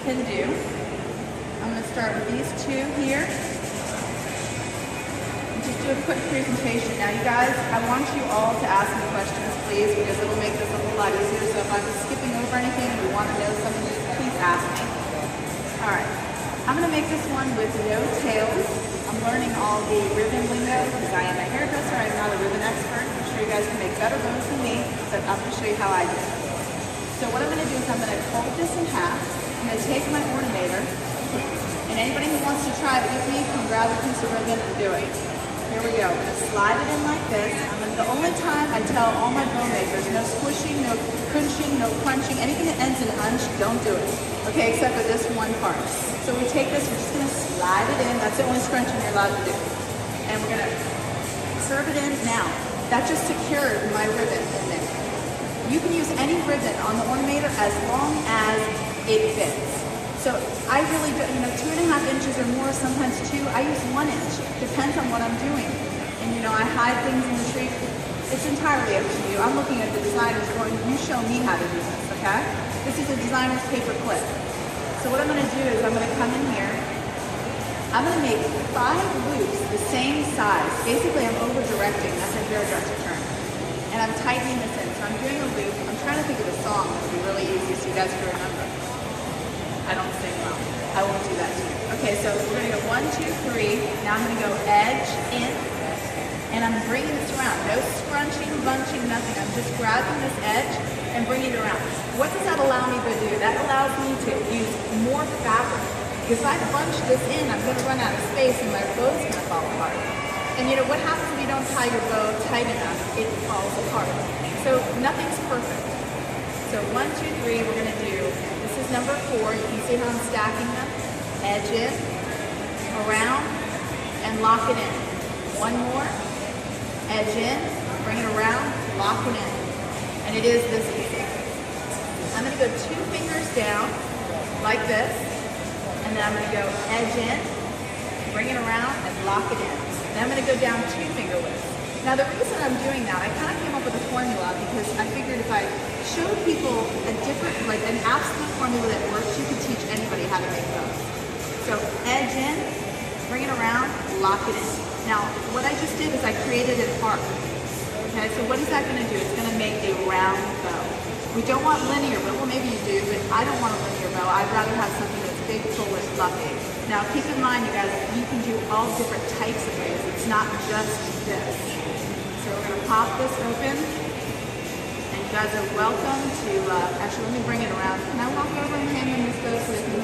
can do. I'm going to start with these two here. And just do a quick presentation. Now you guys, I want you all to ask me questions, please, because it will make this a whole lot easier. So if I'm skipping over anything and you want to know something, please ask me. Alright, I'm going to make this one with no tails. I'm learning all the ribbon lingo because I am a hairdresser. I'm not a ribbon expert. I'm sure you guys can make better bows than me, but I'm going to show you how I do it. So what I'm going to do is I'm going to fold this in half. I'm going to take my Ornamator, and anybody who wants to try it with me can grab a piece of ribbon and do it. Here we go. I'm going to slide it in like this. The only time I tell all my bow makers, no squishing, no crunching, no crunching, anything that ends in hunch, don't do it. Okay, except for this one part. So we take this, we're just going to slide it in. That's the only scrunching you're allowed to do. And we're going to serve it in now. That just secured my ribbon in there. You can use any ribbon on the Ornamator as long as it fits. So I really do, 2.5 inches or more, sometimes 2. I use 1 inch. Depends on what I'm doing. And I hide things in the tree. It's entirely up to you. I'm looking at the designer's drawing. You show me how to do this, okay? This is a designer's paper clip. So what I'm going to do is I'm going to come in here. I'm going to make 5 loops the same size. Basically, I'm over-directing. That's a hairdresser term. And I'm tightening this in. So I'm doing a loop. I'm trying to think of a song that would be really easy so you guys can remember. I don't sing well. I won't do that to you. Okay, so we're going to go 1, 2, 3. Now I'm going to go edge, in, and I'm bringing this around. No scrunching, bunching, nothing. I'm just grabbing this edge and bringing it around. What does that allow me to do? That allows me to use more fabric. Because if I bunch this in, I'm going to run out of space and my bow's going to fall apart. And what happens if you don't tie your bow tight enough? It falls apart. So nothing's perfect. So 1, 2, 3, we're going to do, this is number 4. You can see how I'm stacking them. Edge in, around, and lock it in. One more. Edge in, bring it around, lock it in. And it is this easy. I'm going to go 2 fingers down, like this. And then I'm going to go edge in, bring it around, and lock it in. Then I'm going to go down 2 finger widths. Now the reason I'm doing that, I kind of came up with a formula because I figured if I showed people a different, like an absolute formula that works, you could teach anybody how to make bows. So edge in, bring it around, lock it in. Now what I just did is I created an arc. Okay, so what is that going to do? It's going to make a round bow. We don't want linear, but well maybe you do, but I don't want a linear bow. I'd rather have something that's big, full, and fluffy. Now keep in mind, you guys, you can do all different types of ways. It's not just this. So we're going to pop this open, and you guys are welcome to, actually let me bring it around. Can I walk over and hand them this bow so they can...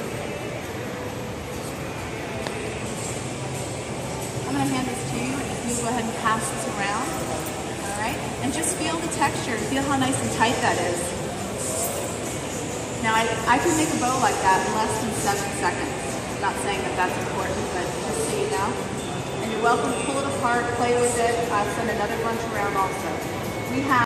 I'm going to hand this to you, and you go ahead and pass this around, all right? And just feel the texture, feel how nice and tight that is. Now I can make a bow like that in less than 7 seconds. I'm not saying that that's important, but just so you know. And you're welcome to pull it apart, play with it. I'll send another bunch around also. We have